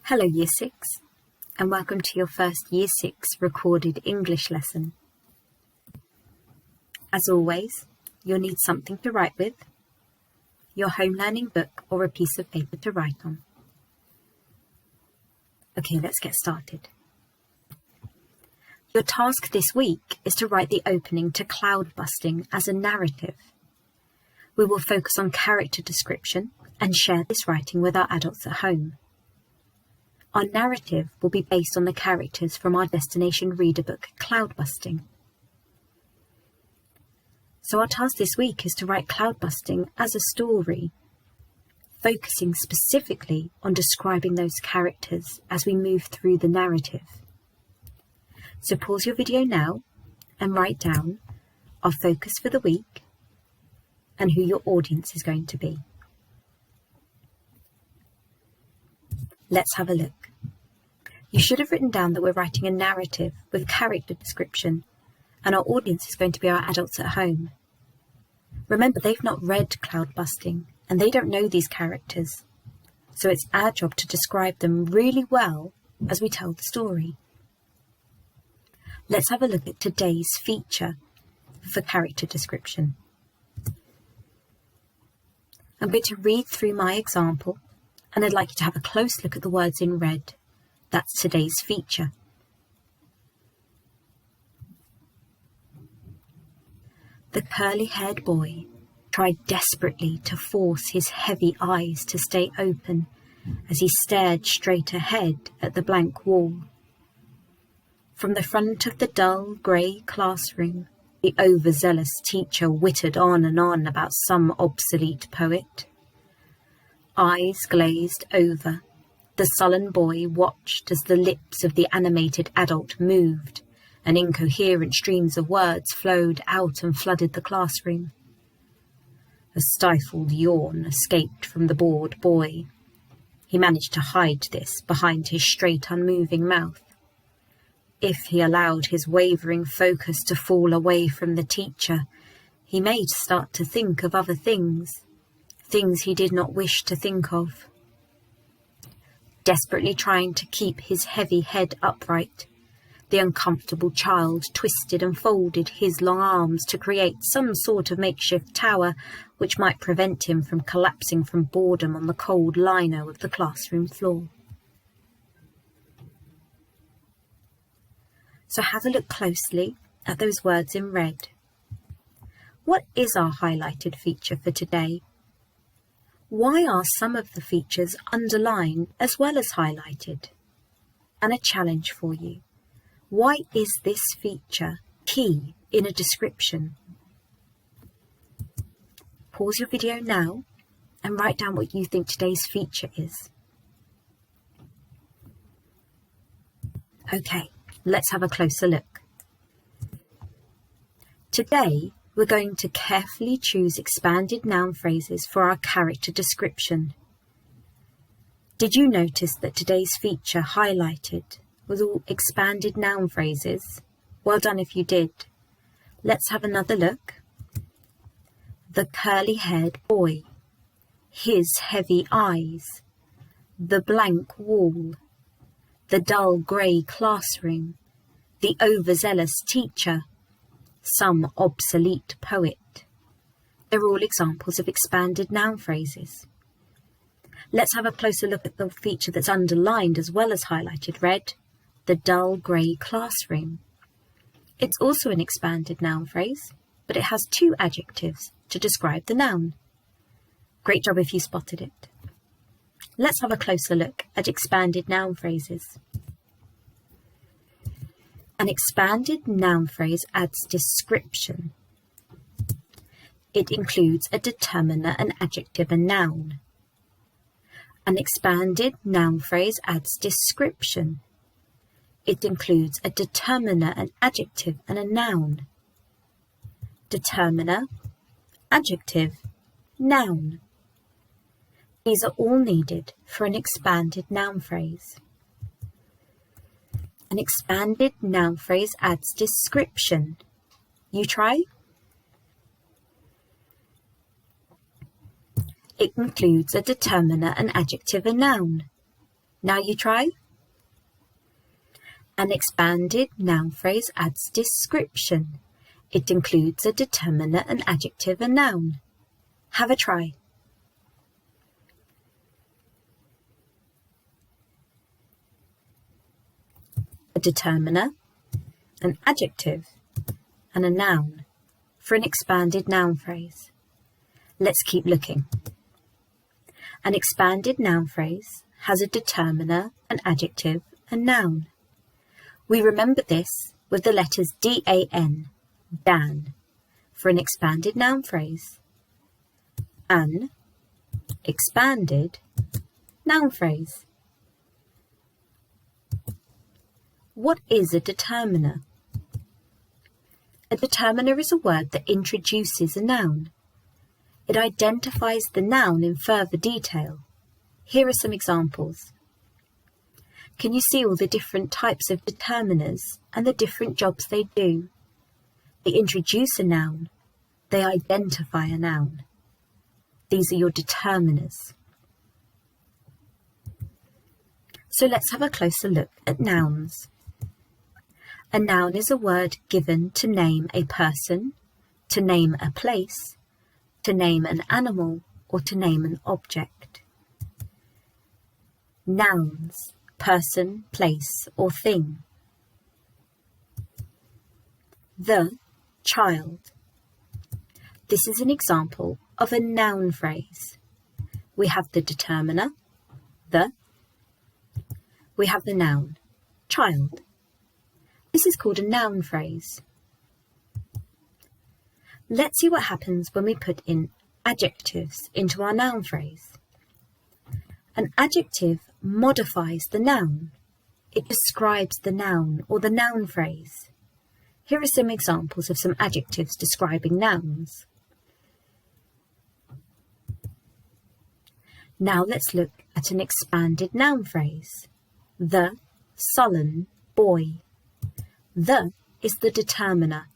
Hello Year 6 and welcome to your first Year 6 recorded English lesson. As always, you'll need something to write with, your home learning book or a piece of paper to write on. Okay, let's get started. Your task this week is to write the opening to Cloud Busting as a narrative. We will focus on character description and share this writing with our adults at home. Our narrative will be based on the characters from our destination reader book, Cloud Busting. So our task this week is to write Cloud Busting as a story, focusing specifically on describing those characters as we move through the narrative. So pause your video now and write down our focus for the week and who your audience is going to be. Let's have a look. You should have written down that we're writing a narrative with character description and our audience is going to be our adults at home. Remember, they've not read Cloud Busting and they don't know these characters, so it's our job to describe them really well as we tell the story. Let's have a look at today's feature for character description. I'm going to read through my example and I'd like you to have a close look at the words in red. That's today's feature. The curly-haired boy tried desperately to force his heavy eyes to stay open as he stared straight ahead at the blank wall. From the front of the dull grey classroom, the overzealous teacher whittered on and on about some obsolete poet. Eyes glazed over, the sullen boy watched as the lips of the animated adult moved, and incoherent streams of words flowed out and flooded the classroom. A stifled yawn escaped from the bored boy. He managed to hide this behind his straight, unmoving mouth. If he allowed his wavering focus to fall away from the teacher, he may start to think of other things he did not wish to think of. Desperately trying to keep his heavy head upright, the uncomfortable child twisted and folded his long arms to create some sort of makeshift tower which might prevent him from collapsing from boredom on the cold lino of the classroom floor. So have a look closely at those words in red. What is our highlighted feature for today? Why are some of the features underlined as well as highlighted? And a challenge for you. Why is this feature key in a description? Pause your video now and write down what you think today's feature is. Okay, let's have a closer look. Today, we're going to carefully choose expanded noun phrases for our character description. Did you notice that today's feature highlighted was all expanded noun phrases? Well done if you did. Let's have another look. The curly-haired boy, his heavy eyes, the blank wall, the dull grey classroom, the overzealous teacher, some obsolete poet. They're all examples of expanded noun phrases. Let's have a closer look at the feature that's underlined as well as highlighted red, the dull grey classroom. It's also an expanded noun phrase, but it has two adjectives to describe the noun. Great job if you spotted it. Let's have a closer look at expanded noun phrases. An expanded noun phrase adds description. It includes a determiner, an adjective, and noun. An expanded noun phrase adds description. It includes a determiner, an adjective, and a noun. Determiner, adjective, noun. These are all needed for an expanded noun phrase. An expanded noun phrase adds description. You try? It includes a determiner, an adjective, a noun. Now you try. An expanded noun phrase adds description. It includes a determiner, an adjective, a noun. Have a try. A determiner, an adjective, and a noun for an expanded noun phrase. Let's keep looking. An expanded noun phrase has a determiner, an adjective, and noun. We remember this with the letters D-A-N, Dan, for an expanded noun phrase. An expanded noun phrase. What is a determiner? A determiner is a word that introduces a noun. It identifies the noun in further detail. Here are some examples. Can you see all the different types of determiners and the different jobs they do? They introduce a noun. They identify a noun. These are your determiners. So let's have a closer look at nouns. A noun is a word given to name a person, to name a place, to name an animal, or to name an object. Nouns, person, place, or thing. The child. This is an example of a noun phrase. We have the determiner, the. We have the noun, child. This is called a noun phrase. Let's see what happens when we put in adjectives into our noun phrase. An adjective modifies the noun. It describes the noun or the noun phrase. Here are some examples of some adjectives describing nouns. Now let's look at an expanded noun phrase. The sullen boy. The is the determiner.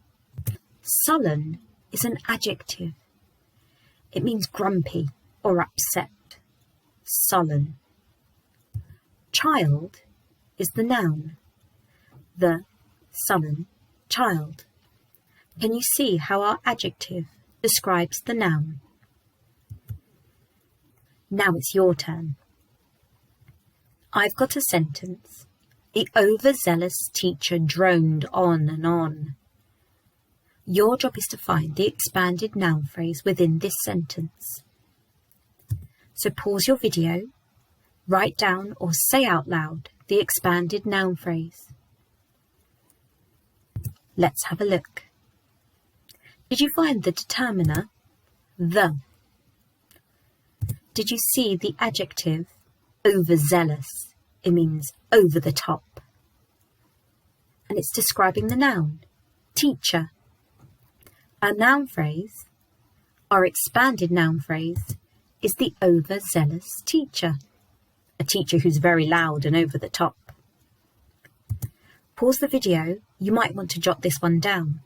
Sullen is an adjective. It means grumpy or upset. Sullen. Child is the noun. The sullen child. Can you see how our adjective describes the noun? Now it's your turn. I've got a sentence. The overzealous teacher droned on and on. Your job is to find the expanded noun phrase within this sentence. So pause your video, write down or say out loud the expanded noun phrase. Let's have a look. Did you find the determiner, the? Did you see the adjective, overzealous? It means over the top. And it's describing the noun, teacher. Our noun phrase, our expanded noun phrase, is the overzealous teacher. A teacher who's very loud and over the top. Pause the video, you might want to jot this one down.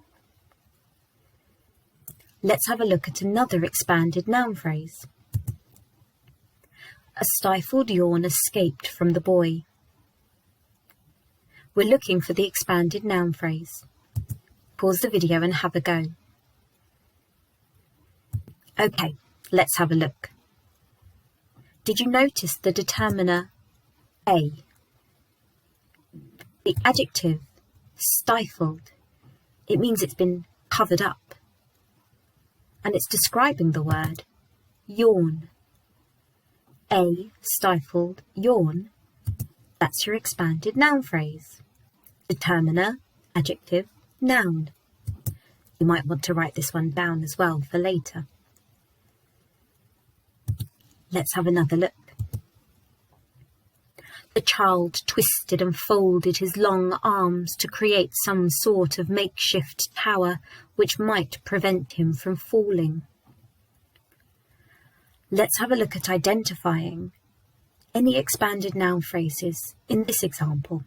Let's have a look at another expanded noun phrase. A stifled yawn escaped from the boy. We're looking for the expanded noun phrase. Pause the video and have a go. Okay, let's have a look. Did you notice the determiner a? The adjective stifled. It means it's been covered up. And it's describing the word yawn. A stifled yawn. That's your expanded noun phrase. Determiner, adjective, noun. You might want to write this one down as well for later. Let's have another look. The child twisted and folded his long arms to create some sort of makeshift tower which might prevent him from falling. Let's have a look at identifying any expanded noun phrases in this example.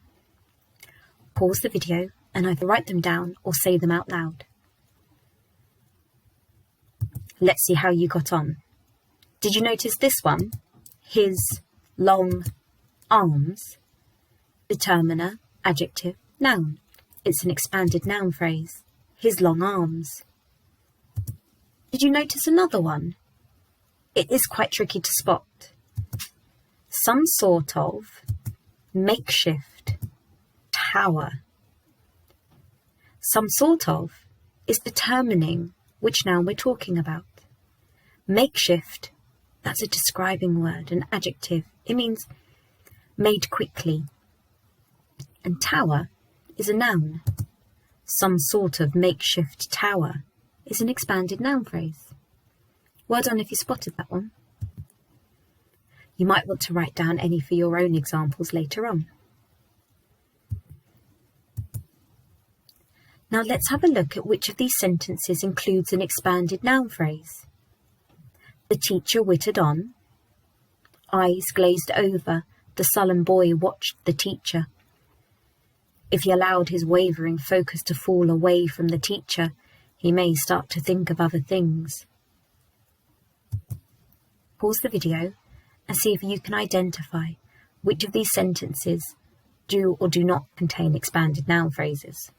Pause the video and either write them down or say them out loud. Let's see how you got on. Did you notice this one? His long arms, determiner, adjective, noun. It's an expanded noun phrase. His long arms. Did you notice another one? It is quite tricky to spot. Some sort of makeshift tower. Some sort of is determining which noun we're talking about. Makeshift, that's a describing word, an adjective. It means made quickly. And tower is a noun. Some sort of makeshift tower is an expanded noun phrase. Well done if you spotted that one. You might want to write down any for your own examples later on. Now let's have a look at which of these sentences includes an expanded noun phrase. The teacher wittered on. Eyes glazed over, the sullen boy watched the teacher. If he allowed his wavering focus to fall away from the teacher, he may start to think of other things. Pause the video and see if you can identify which of these sentences do or do not contain expanded noun phrases.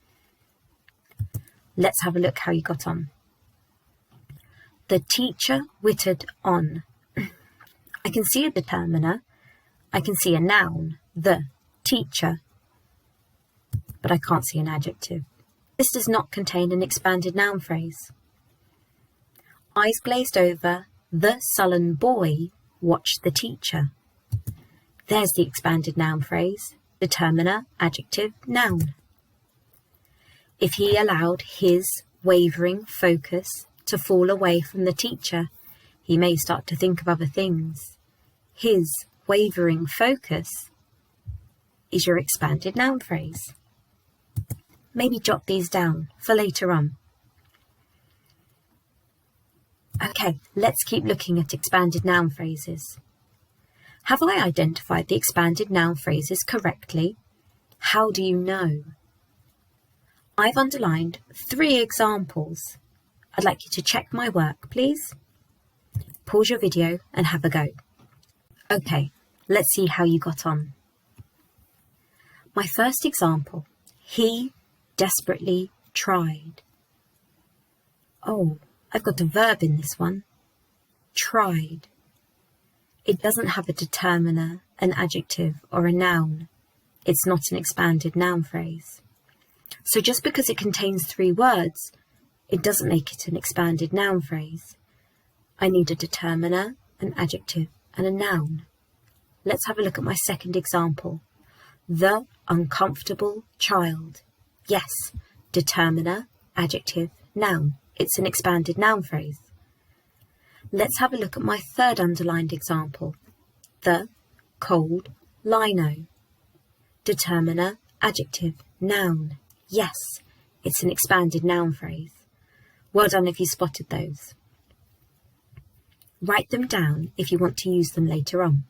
Let's have a look how you got on. The teacher wittered on. I can see a determiner. I can see a noun, the teacher, but I can't see an adjective. This does not contain an expanded noun phrase. Eyes glazed over, the sullen boy watched the teacher. There's the expanded noun phrase, determiner, adjective, noun. If he allowed his wavering focus to fall away from the teacher, he may start to think of other things. His wavering focus is your expanded noun phrase. Maybe jot these down for later on. Okay, let's keep looking at expanded noun phrases. Have I identified the expanded noun phrases correctly? How do you know? I've underlined 3 examples. I'd like you to check my work, please. Pause your video and have a go. Okay, let's see how you got on. My first example, he desperately tried. Oh, I've got a verb in this one. Tried. It doesn't have a determiner, an adjective, or a noun. It's not an expanded noun phrase. So just because it contains 3 words, it doesn't make it an expanded noun phrase. I need a determiner, an adjective, and a noun. Let's have a look at my second example. The uncomfortable child. Yes, determiner, adjective, noun. It's an expanded noun phrase. Let's have a look at my third underlined example. The cold lino. Determiner, adjective, noun. Yes, it's an expanded noun phrase. Well done if you spotted those. Write them down if you want to use them later on.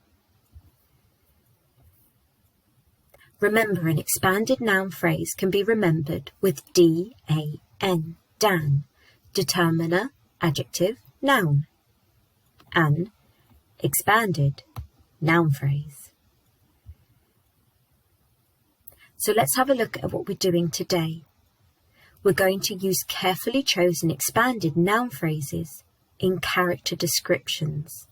Remember, an expanded noun phrase can be remembered with D-A-N, Dan, determiner, adjective, noun, an expanded noun phrase. So let's have a look at what we're doing today. We're going to use carefully chosen expanded noun phrases in character descriptions.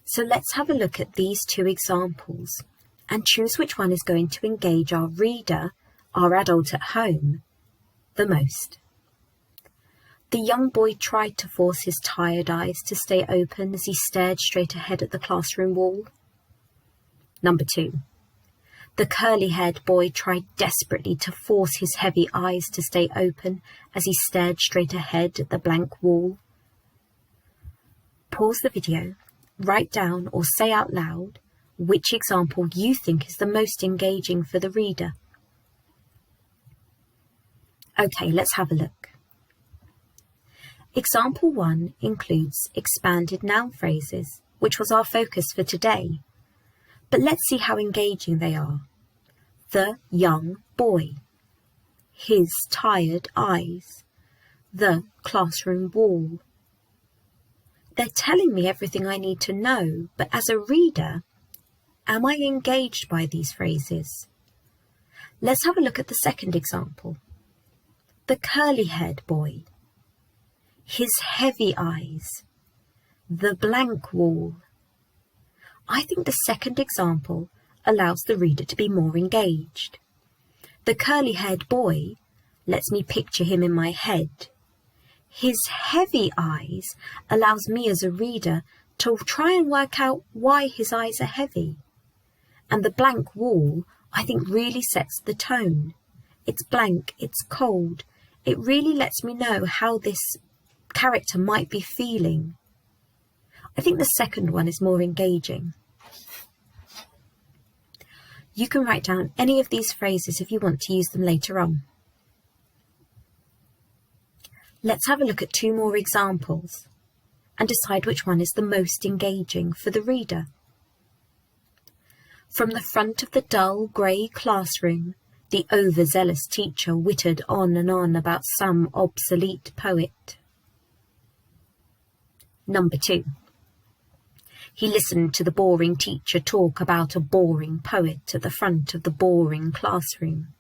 So let's have a look at these 2 examples and choose which one is going to engage our reader, our adult at home, the most. The young boy tried to force his tired eyes to stay open as he stared straight ahead at the classroom wall. Number 2. The curly-haired boy tried desperately to force his heavy eyes to stay open as he stared straight ahead at the blank wall. Pause the video, write down or say out loud which example you think is the most engaging for the reader. Okay, let's have a look. Example 1 includes expanded noun phrases, which was our focus for today. But let's see how engaging they are. The young boy. His tired eyes. The classroom wall. They're telling me everything I need to know, but as a reader, am I engaged by these phrases? Let's have a look at the second example. The curly-haired boy, his heavy eyes, the blank wall. I think the second example allows the reader to be more engaged. The curly-haired boy lets me picture him in my head. His heavy eyes allows me as a reader to try and work out why his eyes are heavy. And the blank wall, I think, really sets the tone. It's blank, it's cold. It really lets me know how this character might be feeling. I think the second one is more engaging. You can write down any of these phrases if you want to use them later on. Let's have a look at 2 more examples and decide which one is the most engaging for the reader. From the front of the dull grey classroom, the overzealous teacher wittered on and on about some obsolete poet. Number 2. He listened to the boring teacher talk about a boring poet at the front of the boring classroom.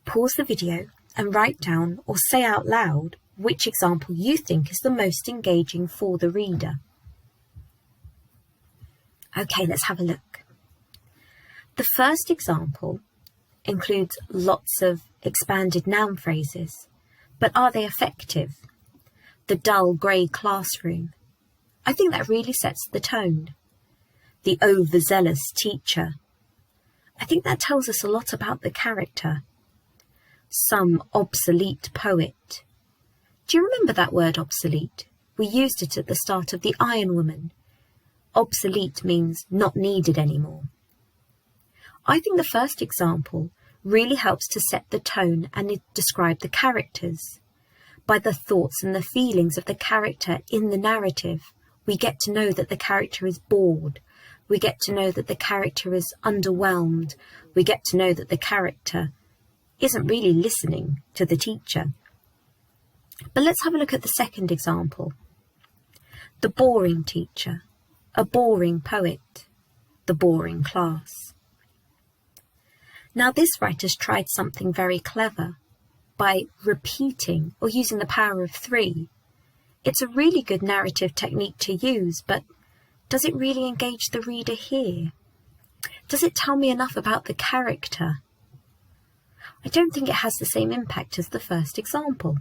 Pause the video and write down or say out loud which example you think is the most engaging for the reader. Okay, let's have a look. The first example includes lots of expanded noun phrases, but are they effective? The dull grey classroom. I think that really sets the tone. The overzealous teacher. I think that tells us a lot about the character. Some obsolete poet. Do you remember that word obsolete? We used it at the start of The Iron Woman. Obsolete means not needed anymore. I think the first example really helps to set the tone and describe the characters. By the thoughts and the feelings of the character in the narrative, we get to know that the character is bored. We get to know that the character is underwhelmed. We get to know that the character isn't really listening to the teacher. But let's have a look at the second example. The boring teacher, a boring poet, the boring class. Now this writer's tried something very clever by repeating or using the power of 3. It's a really good narrative technique to use, but does it really engage the reader here? Does it tell me enough about the character? I don't think it has the same impact as the first example.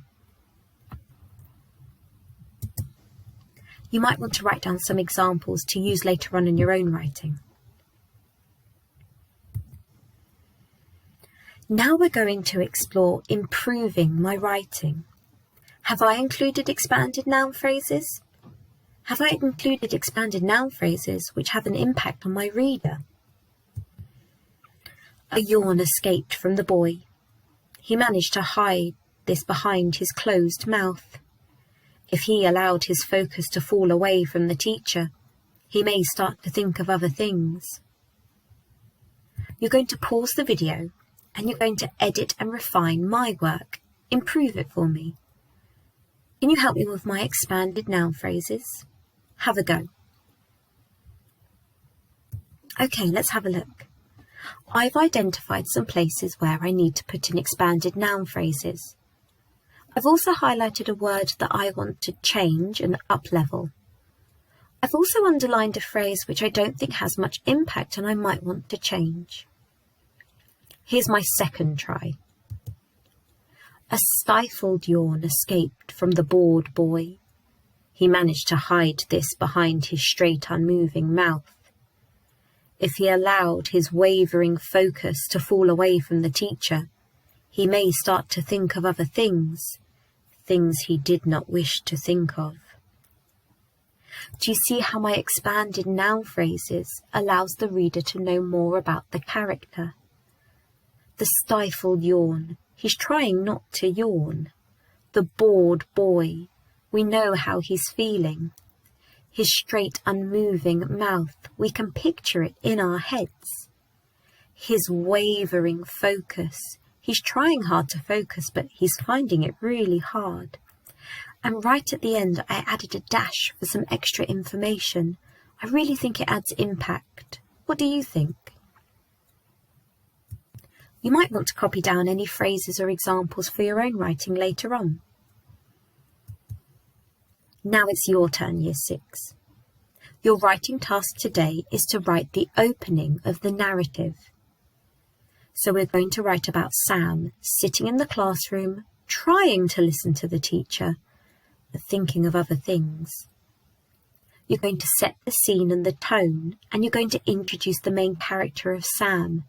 You might want to write down some examples to use later on in your own writing. Now we're going to explore improving my writing. Have I included expanded noun phrases? Have I included expanded noun phrases which have an impact on my reader? A yawn escaped from the boy. He managed to hide this behind his closed mouth. If he allowed his focus to fall away from the teacher, he may start to think of other things. You're going to pause the video and you're going to edit and refine my work. Improve it for me. Can you help me with my expanded noun phrases? Have a go. Okay, let's have a look. I've identified some places where I need to put in expanded noun phrases. I've also highlighted a word that I want to change and up-level. I've also underlined a phrase which I don't think has much impact and I might want to change. Here's my second try. A stifled yawn escaped from the bored boy. He managed to hide this behind his straight, unmoving mouth. If he allowed his wavering focus to fall away from the teacher, he may start to think of other things, things he did not wish to think of. Do you see how my expanded noun phrases allows the reader to know more about the character? The stifled yawn. He's trying not to yawn. The bored boy. We know how he's feeling. His straight, unmoving mouth. We can picture it in our heads. His wavering focus. He's trying hard to focus, but he's finding it really hard. And right at the end, I added a dash for some extra information. I really think it adds impact. What do you think? You might want to copy down any phrases or examples for your own writing later on. Now it's your turn, Year 6. Your writing task today is to write the opening of the narrative. So we're going to write about Sam sitting in the classroom, trying to listen to the teacher, but thinking of other things. You're going to set the scene and the tone, and you're going to introduce the main character of Sam.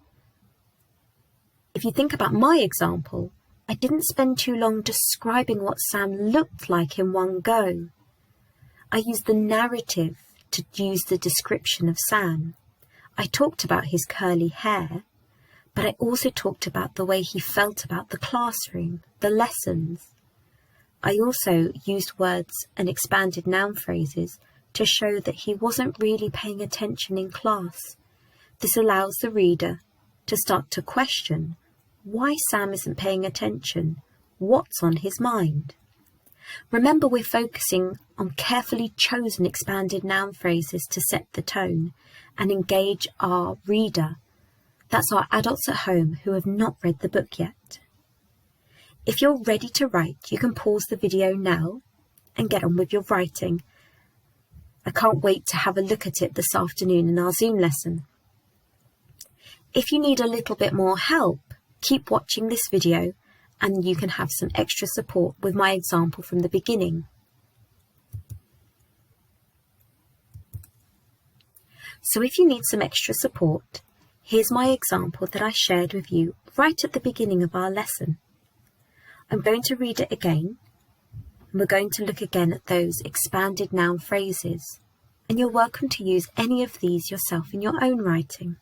If you think about my example, I didn't spend too long describing what Sam looked like in one go. I used the narrative to use the description of Sam. I talked about his curly hair, but I also talked about the way he felt about the classroom, the lessons. I also used words and expanded noun phrases to show that he wasn't really paying attention in class. This allows the reader to start to question why Sam isn't paying attention, what's on his mind. Remember, we're focusing on carefully chosen expanded noun phrases to set the tone and engage our reader. That's our adults at home who have not read the book yet. If you're ready to write, you can pause the video now and get on with your writing. I can't wait to have a look at it this afternoon in our Zoom lesson. If you need a little bit more help, keep watching this video and you can have some extra support with my example from the beginning. So if you need some extra support, here's my example that I shared with you right at the beginning of our lesson. I'm going to read it again, and we're going to look again at those expanded noun phrases, and you're welcome to use any of these yourself in your own writing.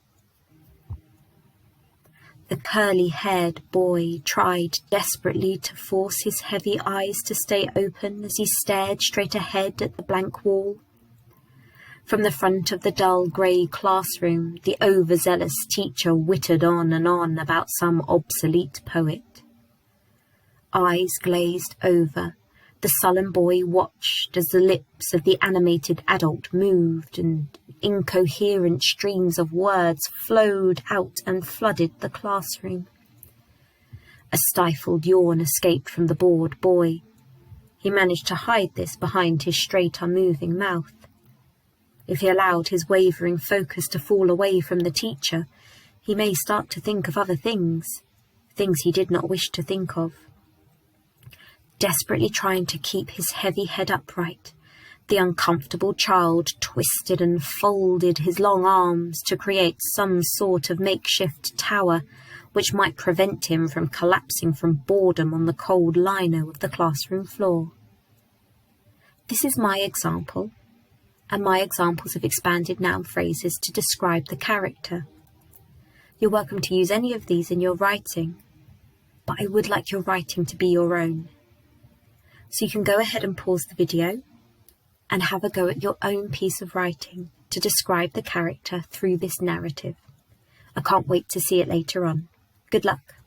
The curly-haired boy tried desperately to force his heavy eyes to stay open as he stared straight ahead at the blank wall. From the front of the dull grey classroom, the overzealous teacher whittered on and on about some obsolete poet. Eyes glazed over, the sullen boy watched as the lips of the animated adult moved and incoherent streams of words flowed out and flooded the classroom. A stifled yawn escaped from the bored boy. He managed to hide this behind his straight, unmoving mouth. If he allowed his wavering focus to fall away from the teacher, he may start to think of other things he did not wish to think of. Desperately trying to keep his heavy head upright, the uncomfortable child twisted and folded his long arms to create some sort of makeshift tower which might prevent him from collapsing from boredom on the cold lino of the classroom floor. This is my example, and my examples of expanded noun phrases to describe the character. You're welcome to use any of these in your writing, but I would like your writing to be your own. So you can go ahead and pause the video and have a go at your own piece of writing to describe the character through this narrative. I can't wait to see it later on. Good luck.